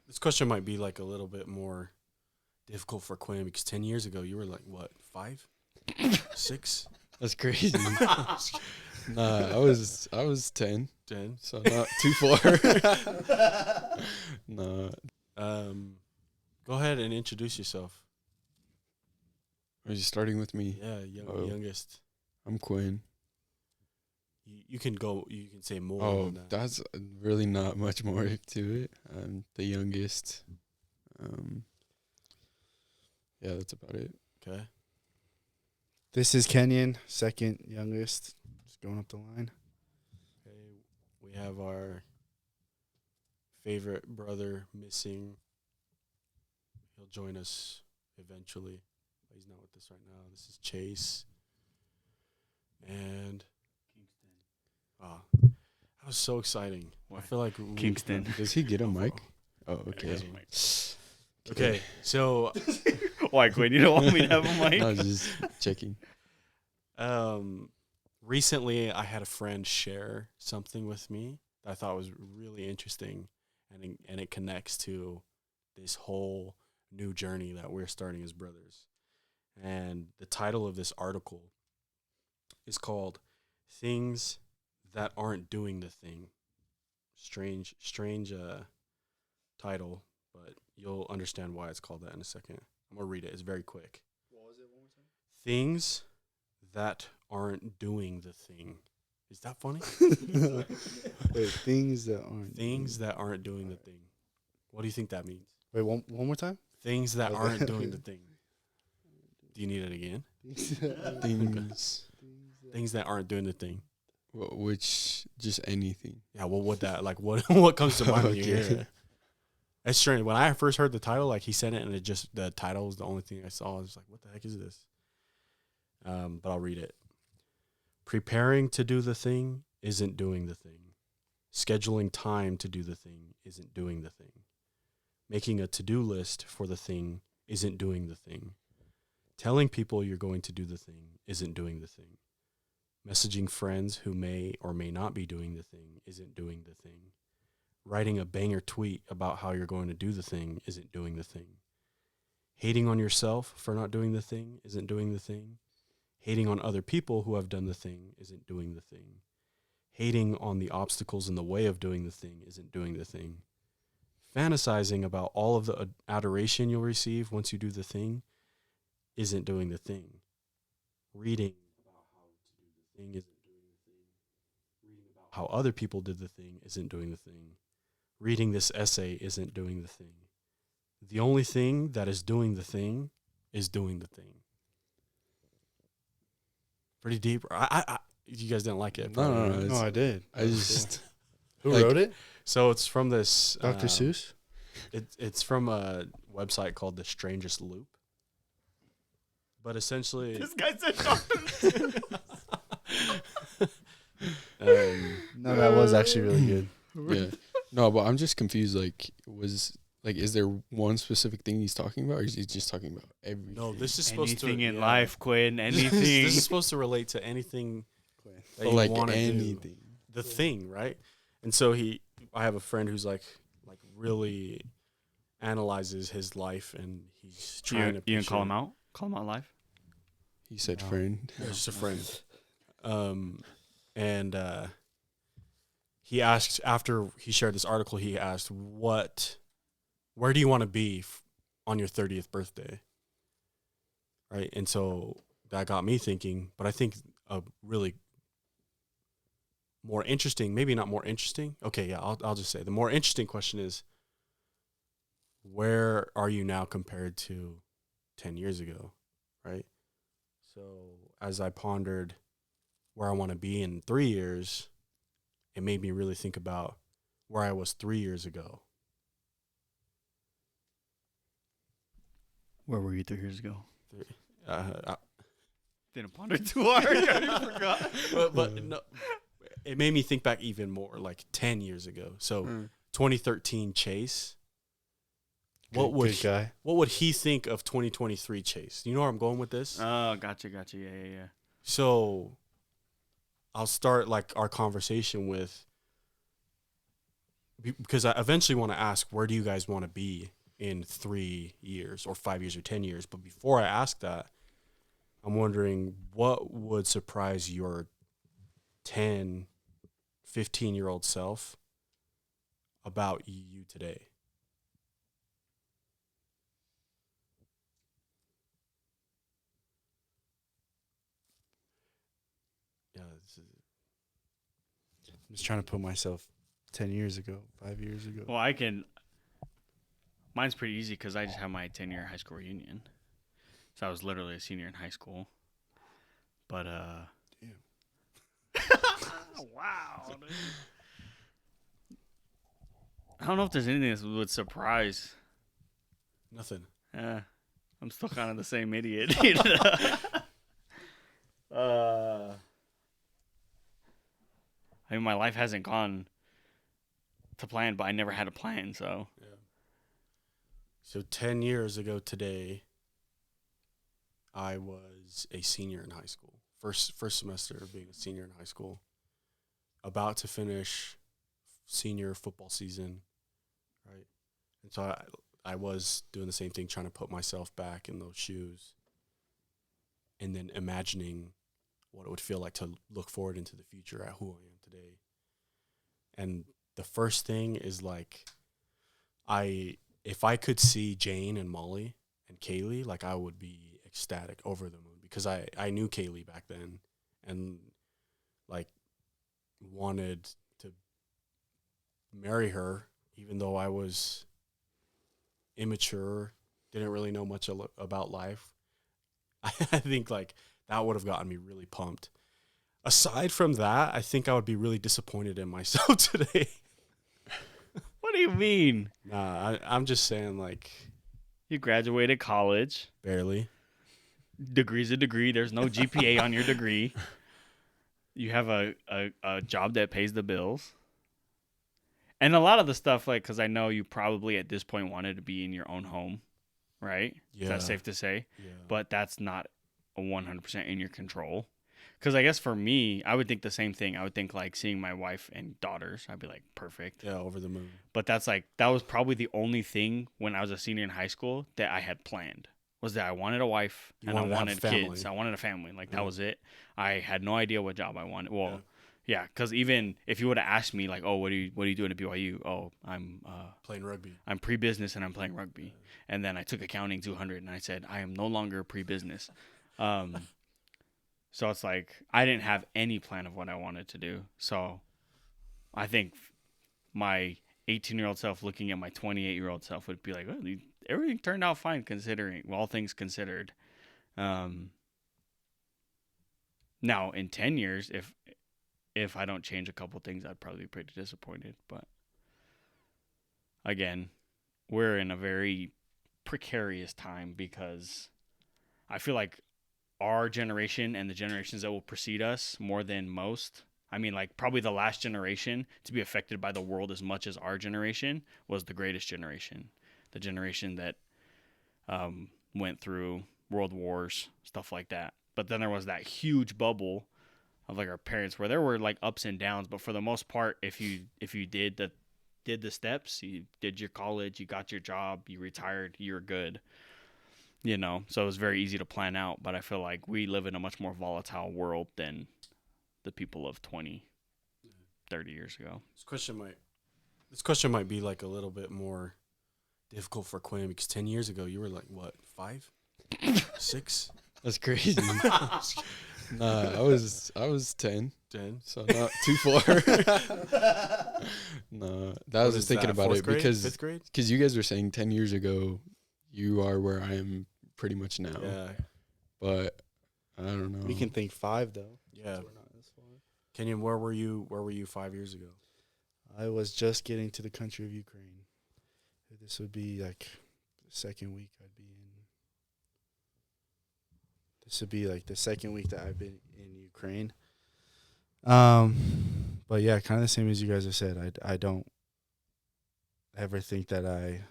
This question might be like a little bit more difficult for Quinn because 10 years ago you were like what, 5, 6? That's crazy. Nah, I was 10, 10. so not too far. Nah. Go ahead and introduce yourself. Are you starting with me? Yeah, youngest. I'm Quinn. You can go. You can say more. Oh, than that. that's really not much more to it. I'm the youngest. Yeah, that's about it. Okay. This is Kenyon, second youngest. Just going up the line. Okay. We have our favorite brother missing. He'll join us eventually, but he's not with us right now. This is Chase. And Kingston. Oh, that was so exciting. What? I feel like Kingston. Does he get a mic? Oh, okay. Okay, so Why, Quinn? You don't want me to have a mic? No, just checking. recently I had a friend share something with me that I thought was really interesting, and it connects to this whole new journey that we're starting as brothers. And the title of this article is called "Things That Aren't Doing the Thing." Strange title, but you'll understand why it's called that in a second. I'm going to read it. It's very quick. What was it one more time? Things that aren't doing the thing. Is that funny? Wait, things that aren't. Things that aren't doing the thing. What do you think that means? Wait, one more time? Things that Okay. aren't doing the thing. Do you need it again? Things that aren't doing the thing. Which, just anything. Yeah, well, what that, like, what comes to mind when you hear Okay. it? It's strange. When I first heard the title, like, he said it, and the title was the only thing I saw. I was like, what the heck is this? But I'll read it. Preparing to do the thing isn't doing the thing. Scheduling time to do the thing isn't doing the thing. Making a to-do list for the thing isn't doing the thing. Telling people you're going to do the thing isn't doing the thing. Messaging friends who may or may not be doing the thing isn't doing the thing. Writing a banger tweet about how you're going to do the thing isn't doing the thing. Hating on yourself for not doing the thing isn't doing the thing. Hating on other people who have done the thing isn't doing the thing. Hating on the obstacles in the way of doing the thing isn't doing the thing. Fantasizing about all of the adoration you'll receive once you do the thing isn't doing the thing. Reading about how to do the thing isn't doing the thing. Reading about how other people did the thing isn't doing the thing. Reading this essay isn't doing the thing. The only thing that is doing the thing is doing the thing. Pretty deep. You guys didn't like it. No, probably. No, I did. I just... Who like- wrote it? So it's from this Dr. Seuss? It's from a website called The Strangest Loop. But essentially, This guy said Dr. No, that was actually really good. Yeah. No, but I'm just confused. Is there one specific thing he's talking about, or is he just talking about everything? no, this is supposed to Anything in yeah. life, Quinn. This Anything. is supposed to relate to anything that But you like want to do. anything. The thing, right? And so I have a friend who's like really analyzes his life, and he's trying to. You can call picture- him out? Call him out live? He said No. friend. Yeah, just a friend. And he asked, after he shared this article, he asked, where do you want to be on your 30th birthday? Right. And so that got me thinking, but I think a really more interesting, maybe not more interesting. Okay. Yeah. I'll just say the more interesting question is, where are you now compared to 10 years ago? Right. So as I pondered where I want to be in 3 years, it made me really think about where I was 3 years ago. Where were you 3 years ago? Didn't ponder too hard. I forgot. But no, it made me think back even more, like 10 years ago. So Mm. 2013 Chase. Good guy. What would he think of 2023 Chase? You know where I'm going with this? Oh, gotcha. Yeah. So I'll start like our conversation with because I eventually want to ask, where do you guys want to be in 3 years or 5 years or 10 years? But before I ask that, I'm wondering what would surprise your 10, 15-year-old self about you today? Yeah, I'm just trying to put myself 10 years ago, 5 years ago. Well, mine's pretty easy because I just had my 10-year high school reunion. So I was literally a senior in high school. But, Damn. wow. Dude. I don't know if there's anything that would surprise. nothing. I'm still kind of the same idiot. I mean, my life hasn't gone to plan, but I never had a plan, so. Yeah. So 10 years ago today, I was a senior in high school. First semester of being a senior in high school. About to finish senior football season, right? And so I was doing the same thing, trying to put myself back in those shoes. And then imagining what it would feel like to look forward into the future at who I am today. And the first thing is like, if I could see Jane and Molly and Kaylee, like I would be ecstatic, over the moon, because I knew Kaylee back then and like wanted to marry her, even though I was immature, didn't really know much about life. I think like that would have gotten me really pumped. Aside from that, I think I would be really disappointed in myself today. What do you mean? Nah, I'm just saying, like, You graduated college. barely. Degree's a degree. There's no GPA on your degree. You have a job that pays the bills. And a lot of the stuff, like, because I know you probably at this point wanted to be in your own home, right? Yeah. Is that safe to say? Yeah. But that's not a 100% in your control. Because I guess for me, I would think the same thing. I would think like seeing my wife and daughters, I'd be like, perfect. Yeah, over the moon. But that was probably the only thing when I was a senior in high school that I had planned, was that I wanted a wife and I wanted kids. I wanted a family. Like, that was it. I had no idea what job I wanted. Well, yeah, because even if you would have asked me, like, oh, what are you doing at BYU? Oh, I'm Playing rugby. I'm pre-business and I'm playing rugby. And then I took accounting 200 and I said, I am no longer pre-business. So it's like I didn't have any plan of what I wanted to do. So I think my 18-year-old self looking at my 28-year-old self would be like, oh, everything turned out fine considering, all things considered. Now, in 10 years, if I don't change a couple things, I'd probably be pretty disappointed. But again, we're in a very precarious time because I feel like our generation and the generations that will precede us more than most, I mean, like, probably the last generation to be affected by the world as much as our generation was the greatest generation. The generation that went through world wars, stuff like that. But then there was that huge bubble of like our parents where there were like ups and downs. But for the most part, if you did the steps, you did your college, you got your job, you retired, you were good. You know, so it was very easy to plan out, but I feel like we live in a much more volatile world than the people of 20, 30 years ago. This question might be like a little bit more difficult for Quinn, because 10 years ago you were like, what, 5? 6? That's crazy. Nah, I was 10. 10? So not too far. No, I was just thinking about it because 5th grade? you guys were saying 10 years ago you are where I am pretty much now. Yeah. But I don't know. We can think 5 though. Yeah. So we're not this far. Kenyon, where were you 5 years ago? I was just getting to the country of Ukraine. This would be like the second week I'd be in. This would be like the second week that I've been in Ukraine. But yeah, kind of the same as you guys have said. I don't ever think that I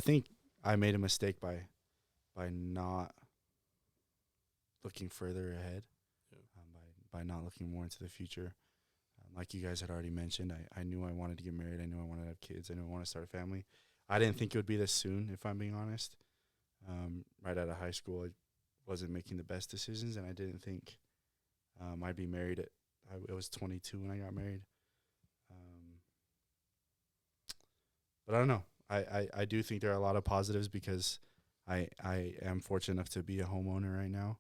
think I made a mistake by not looking further ahead, by not looking more into the future. Like you guys had already mentioned, I knew I wanted to get married. I knew I wanted to have kids. I knew I wanted to start a family. I didn't think it would be this soon, if I'm being honest. Right out of high school, I wasn't making the best decisions, and I didn't think I'd be married I was 22 when I got married. But I don't know. I do think there are a lot of positives because I am fortunate enough to be a homeowner right now.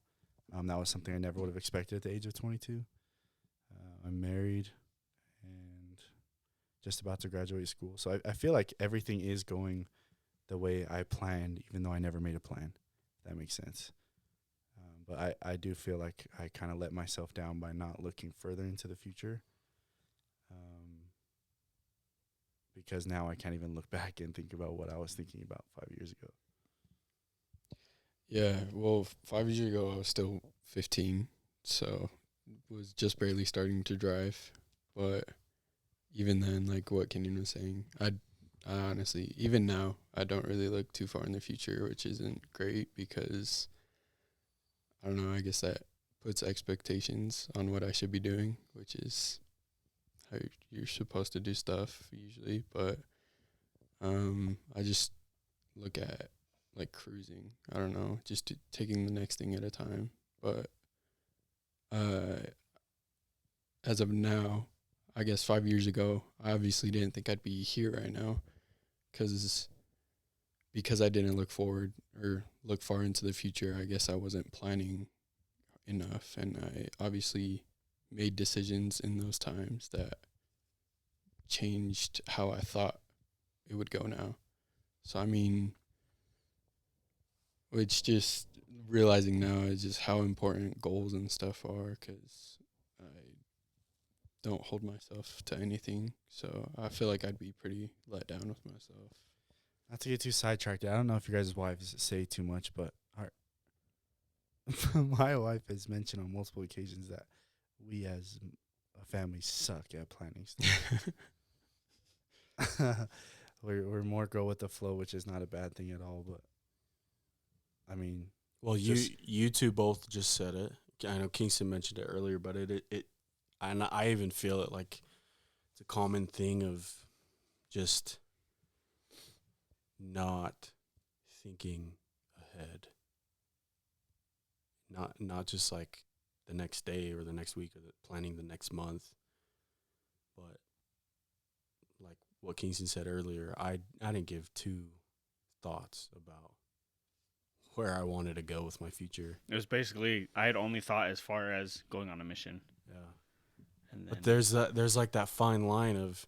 That was something I never would have expected at the age of 22. I'm married and just about to graduate school. So I feel like everything is going the way I planned, even though I never made a plan. If that makes sense. But I do feel like I kind of let myself down by not looking further into the future. Because now I can't even look back and think about what I was thinking about 5 years ago. Yeah, well, 5 years ago I was still 15, so was just barely starting to drive. But even then, like what Kenyon was saying, I honestly, even now, I don't really look too far in the future, which isn't great because, I don't know, I guess that puts expectations on what I should be doing, which is how you're supposed to do stuff usually. But I just look at like cruising. I don't know, just taking the next thing at a time. But as of now, I guess 5 years ago, I obviously didn't think I'd be here right now because I didn't look forward or look far into the future. I guess I wasn't planning enough, and I obviously made decisions in those times that changed how I thought it would go now. So, I mean, which just realizing now is just how important goals and stuff are because I don't hold myself to anything. So I feel like I'd be pretty let down with myself. Not to get too sidetracked, I don't know if your guys' wives say too much, but my wife has mentioned on multiple occasions that we as a family suck at planning stuff. We're more go with the flow, which is not a bad thing at all. But I mean, Well, you two both just said it. I know Kingston mentioned it earlier, but I even feel it like it's a common thing of just not thinking ahead. Not just like the next day or the next week or planning the next month, but like what Kingston said earlier, I didn't give two thoughts about where I wanted to go with my future. It was basically I had only thought as far as going on a mission. Yeah. And then But there's like that fine line of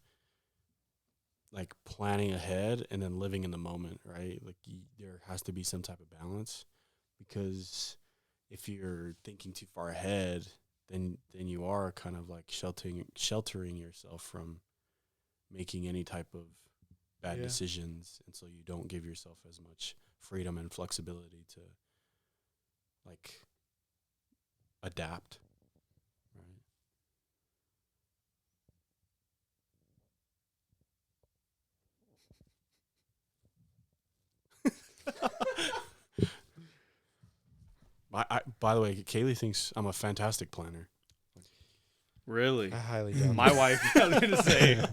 like planning ahead and then living in the moment, right? Like there has to be some type of balance because if you're thinking too far ahead, then you are kind of like sheltering yourself from making any type of bad decisions, and so you don't give yourself as much freedom and flexibility to like adapt, right? By the way, Kaylee thinks I'm a fantastic planner. really, I highly doubt my that. wife. I was gonna say,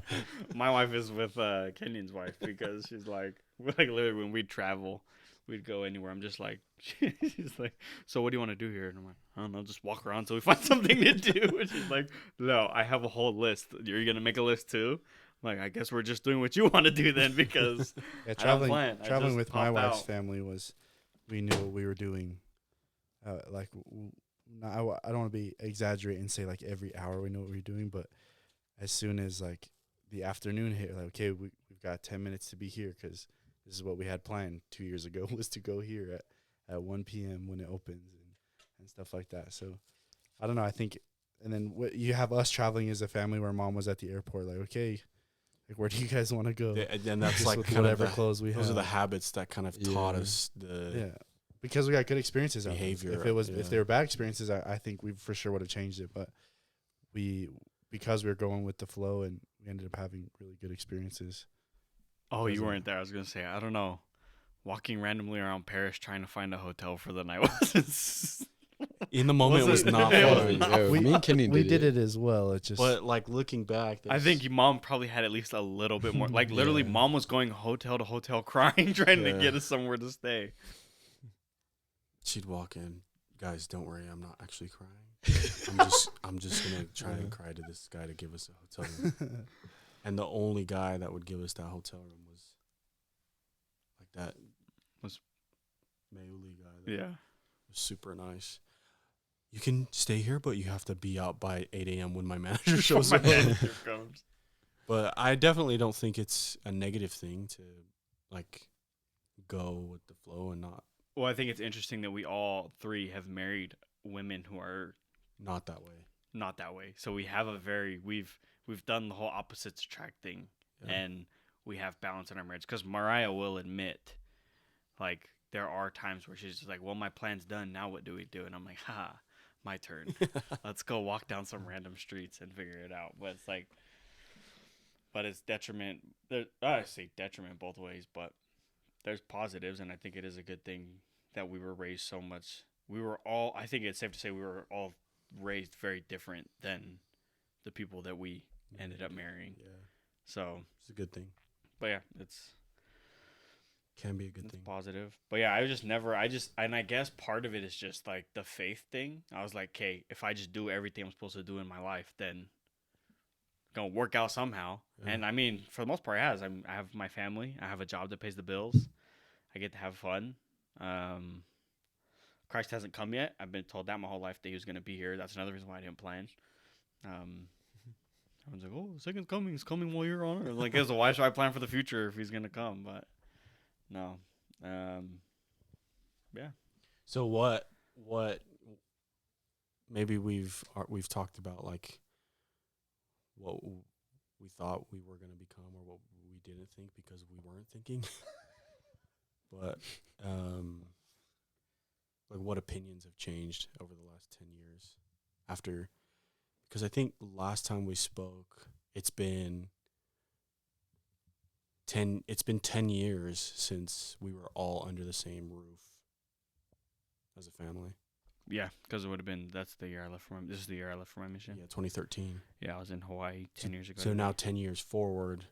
my wife is with Kenyon's wife because she's like literally when we'd travel, we'd go anywhere. I'm just like, she's like, so what do you want to do here? And I'm like, I don't know, just walk around until we find something to do. And she's like, no, I have a whole list. You're gonna make a list too? I'm like, I guess we're just doing what you want to do then because Yeah, I don't plan. I traveling just with my pop wife's out. family was, we knew what we were doing. I don't want to be exaggerate and say like every hour we know what we're doing, but as soon as like the afternoon hit, like okay, we've got 10 minutes to be here because this is what we had planned 2 years ago was to go here at 1 p.m. when it opens and stuff like that. So I don't know. I think, and then you have us traveling as a family where mom was at the airport, like okay, like where do you guys want to go? And that's Just like with kind whatever of clothes we have. those are the habits that kind of taught Yeah. us the Yeah, because we got good experiences out of it. behavior. If they were bad experiences, I think we for sure would have changed it. But because we were going with the flow and we ended up having really good experiences. Oh, Because you of weren't there. I was gonna say, I don't know. Walking randomly around Paris trying to find a hotel for the night wasn't in the moment it was not It was fun. not Yo, me and Kenny We did did it as well. It just But like looking back, I think your mom probably had at least a little bit more. Like literally, Yeah. mom was going hotel to hotel crying, trying to Yeah. get us somewhere to stay. she'd walk in, guys, don't worry, I'm not actually crying. I'm just gonna try and cry to this guy to give us a hotel room. And the only guy that would give us that hotel room was like that Was- Mayuli guy. That Yeah. was super nice. You can stay here, but you have to be out by 8 a.m. when my manager shows My up. manager comes. But I definitely don't think it's a negative thing to like go with the flow and Well, I think it's interesting that we all three have married women who are not that way. not that way. So we have we've done the whole opposites attract thing, Yeah. and we have balance in our marriage. Because Mariah will admit, like, there are times where she's just like, "Well, my plan's done. Now what do we do?" And I'm like, "Ha, my turn. Let's go walk down some random streets and figure it out." But it's like, but it's detriment. I say detriment both ways, but there's positives, and I think it is a good thing that we were raised so much. We were all. I think it's safe to say we were all raised very different than the people that we ended up marrying. Yeah, So, it's a good thing. but yeah, it's Can be a good it's thing. positive. But yeah, and I guess part of it is just like the faith thing. I was like, okay, if I just do everything I'm supposed to do in my life, then it's gonna work out somehow. Yeah. And I mean, for the most part, it has. I have my family. I have a job that pays the bills. I get to have fun. Christ hasn't come yet. I've been told that my whole life that he was gonna be here. That's another reason why I didn't plan. Everyone's like, "Oh, the second's coming. He's coming while you're on Earth." Like, so why should I plan for the future if he's gonna come? But no. Yeah. So what maybe we've talked about like what we thought we were going to become or what we didn't think because we weren't thinking. But like what opinions have changed over the last 10 years after, because I think last time we spoke it's been 10 years since we were all under the same roof as a family. Yeah, because it would have been. This is the year I left for my mission. Yeah, 2013. Yeah, I was in Hawaii 10 years ago. So now 10 years forward,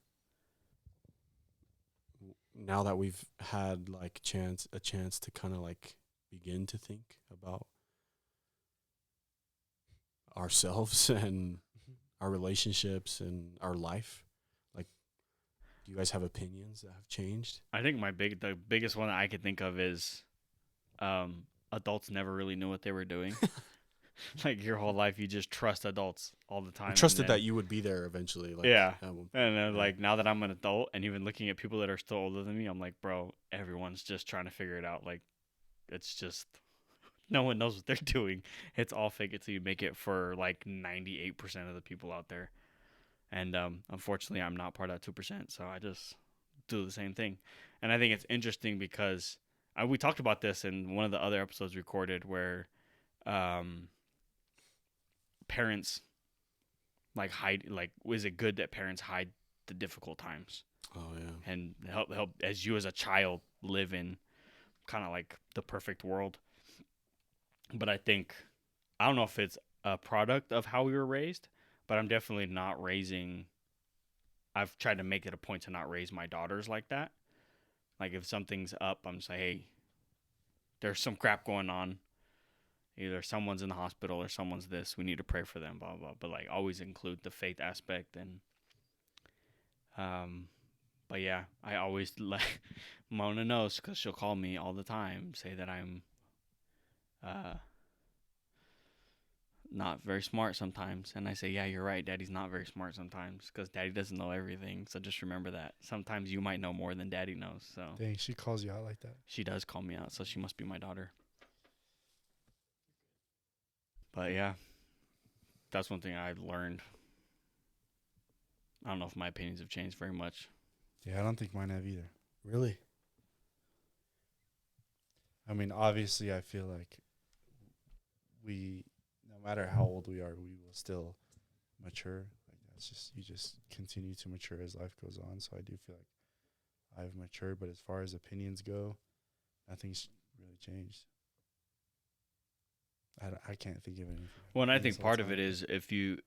now that we've had like a chance to kind of like begin to think about ourselves and our relationships and our life, like, do you guys have opinions that have changed? I think the biggest one that I could think of is, adults never really knew what they were doing. Like your whole life, you just trust adults all the time. I trusted that you would be there eventually. Like, Yeah. And then, like, now that I'm an adult and even looking at people that are still older than me, I'm like, bro, everyone's just trying to figure it out. Like, it's just, no one knows what they're doing. It's all fake it till you make it for, like, 98% of the people out there. And unfortunately, I'm not part of that 2%, so I just do the same thing. And I think it's interesting because we talked about this in one of the other episodes recorded where parents like hide, like, is it good that parents hide the difficult times oh yeah, and help as you as a child live in kind of like the perfect world? But I don't know if it's a product of how we were raised, but I'm definitely not raising. I've tried to make it a point to not raise my daughters like that. Like if something's up, I'm just like, hey, there's some crap going on. Either someone's in the hospital or someone's this. We need to pray for them, blah, blah. But, like, always include the faith aspect. And, but, yeah, I always let Mona knows because she'll call me all the time, say that I'm not very smart sometimes. And I say, yeah, you're right. Daddy's not very smart sometimes because Daddy doesn't know everything. So just remember that. Sometimes you might know more than Daddy knows. So dang, she calls you out like that. she does call me out, so she must be my daughter. But yeah, that's one thing I learned. I don't know if my opinions have changed very much. Yeah, I don't think mine have either. really? I mean, obviously, I feel like no matter how old we are, we will still mature. Like that's just you just continue to mature as life goes on. So I do feel like I've matured, but as far as opinions go, nothing's really changed. I can't think of anything. Well, and I in this think whole part of time. it is if you,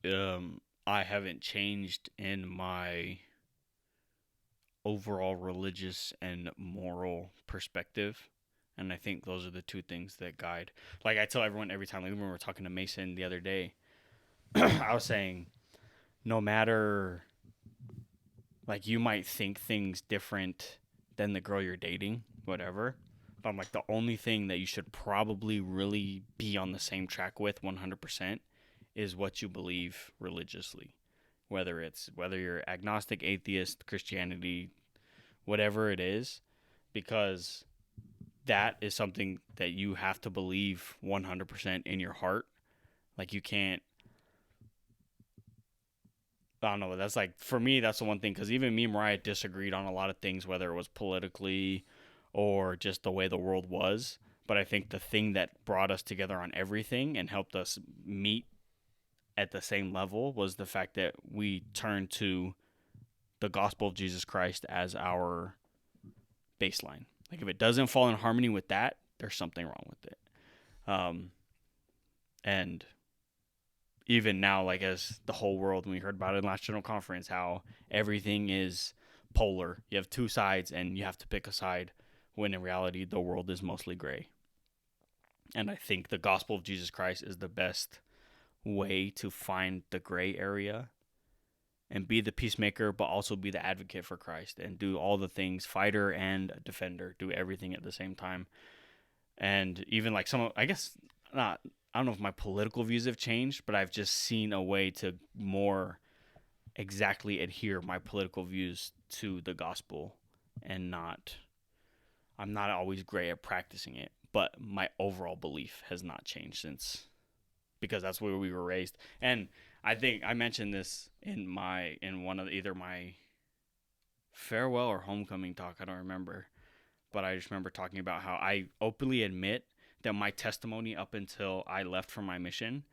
I haven't changed in my overall religious and moral perspective. And I think those are the two things that guide. Like I tell everyone every time, like when we were talking to Mason the other day, I was saying, no matter, like you might think things different than the girl you're dating, whatever. But I'm like, the only thing that you should probably really be on the same track with 100% is what you believe religiously. Whether you're agnostic, atheist, Christianity, whatever it is, because that is something that you have to believe 100% in your heart. Like you can't, I don't know. That's like, for me, that's the one thing. Because even me and Mariah disagreed on a lot of things, whether it was politically or just the way the world was. But I think the thing that brought us together on everything and helped us meet at the same level was the fact that we turned to the gospel of Jesus Christ as our baseline. Like if it doesn't fall in harmony with that, there's something wrong with it. And even now, like as the whole world, when we heard about it in last general conference, how everything is polar. You have two sides and you have to pick a side, when in reality the world is mostly gray. And I think the gospel of Jesus Christ is the best way to find the gray area and be the peacemaker, but also be the advocate for Christ and do all the things, fighter and defender, do everything at the same time. And even like I guess not, I don't know if my political views have changed, but I've just seen a way to more exactly adhere my political views to the gospel, and I'm not always great at practicing it, but my overall belief has not changed since, because that's where we were raised. And I think I mentioned this in one of either my farewell or homecoming talk, I don't remember, but I just remember talking about how I openly admit that my testimony up until I left for my mission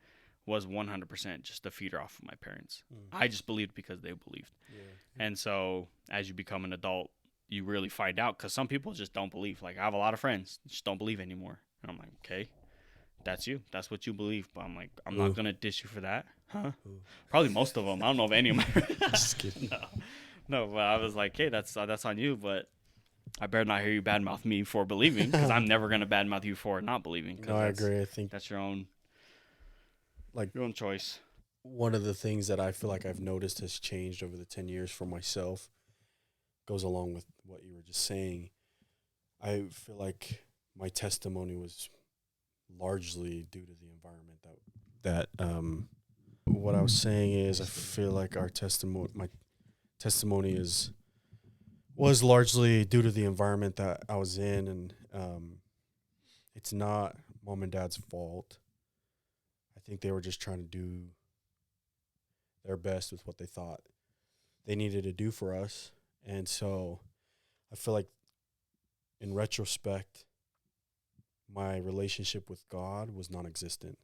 was 100% just a feeder off of my parents. I just believed because they believed. Yeah. And so as you become an adult, you really find out, because some people just don't believe. Like I have a lot of friends just don't believe anymore. And I'm like, okay, that's you. That's what you believe. But I'm like, I'm not going to dish you for that. Huh? Probably most of them. I don't know if any of them. Just kidding. No, but I was like, hey, that's on you. But I better not hear you badmouth me for believing, because I'm never going to badmouth you for not believing. No, I agree. I think that's your own choice. One of the things that I feel like I've noticed has changed over the 10 years for myself goes along with what you were just saying. I feel like my testimony was largely due to the environment that what I was saying is I feel like my testimony was largely due to the environment that I was in, and it's not mom and dad's fault. I think they were just trying to do their best with what they thought they needed to do for us. And so I feel like in retrospect, my relationship with God was non-existent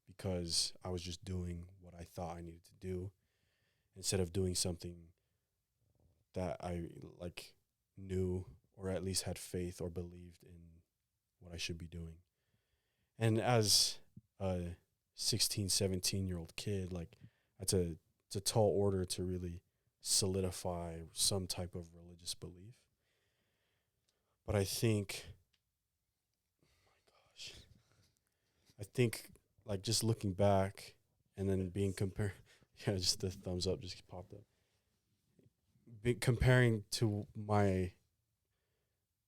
because I was just doing what I thought I needed to do instead of doing something that I knew or at least had faith or believed in what I should be doing. And as a 16, 17-year-old kid, it's a tall order to really solidify some type of religious belief. But I think, just looking back and then being compared, just the thumbs up just popped up. Comparing to my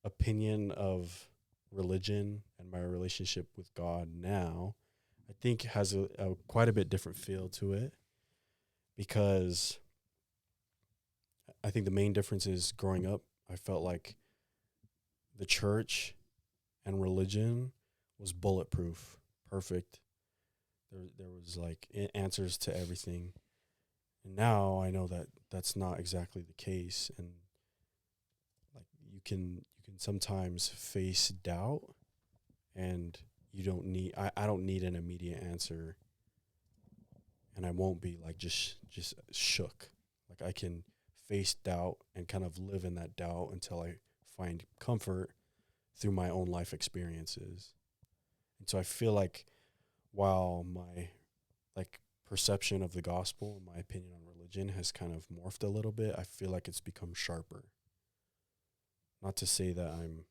opinion of religion and my relationship with God now, I think has a quite a bit different feel to it, because I think the main difference is growing up, I felt like the church and religion was bulletproof, perfect. There was answers to everything. And now I know that that's not exactly the case, and you can sometimes face doubt, and you don't need I don't need an immediate answer, and I won't be just shook. I can face doubt and kind of live in that doubt until I find comfort through my own life experiences. And so I feel like while my like perception of the gospel and my opinion on religion has kind of morphed a little bit, I feel like it's become sharper. Not to say that I'm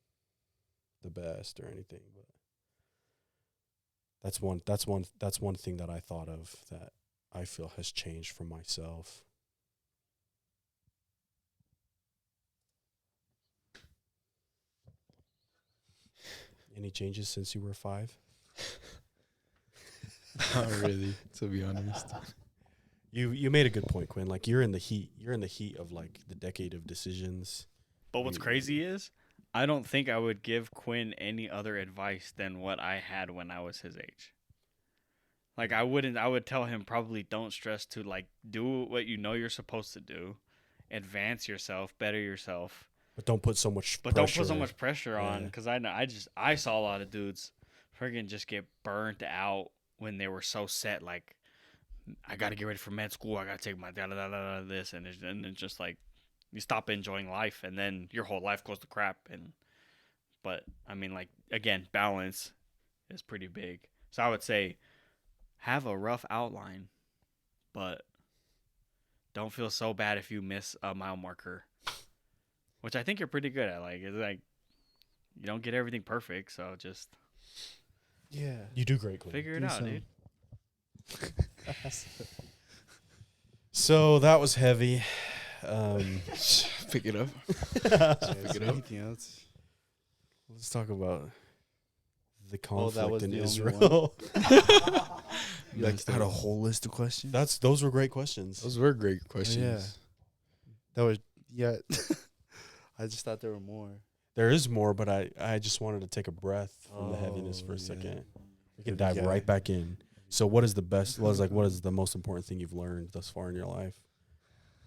the best or anything, but that's one thing that I thought of that I feel has changed for myself. Any changes since you were 5? Not really, to be honest. You made a good point, Quinn. Like you're in the heat. You're in the heat of like the decade of decisions. But what's crazy is, I don't think I would give Quinn any other advice than what I had when I was his age. Like I would tell him probably don't stress to like do what you know you're supposed to do, advance yourself, better yourself. But don't put so much But pressure. don't put so much pressure on, Yeah. because I saw a lot of dudes friggin' just get burnt out when they were so set. Like, I got to get ready for med school. I got to take my this, and it's just like you stop enjoying life, and then your whole life goes to crap. But I mean, like again, balance is pretty big. So I would say have a rough outline, but don't feel so bad if you miss a mile marker. Which I think you're pretty good at. Like, it's like you don't get everything perfect, so just You do great, Quinn. figure it out, dude. So that was heavy. Pick it up. Pick it up. Anything else? Let's talk about the Oh, that conflict was in the only Israel. You like had a whole list of questions. Those were great questions. Those were great questions. Yeah. That was I just thought there were more. There is more, but I just wanted to take a breath from the heaviness for a yeah. second. We can dive right back in. So what is the best? What is the most important thing you've learned thus far in your life?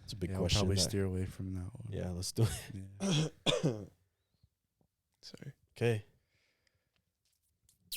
It's a big question. We'll probably steer away from that one. Yeah, let's do it. Yeah. Sorry. Okay.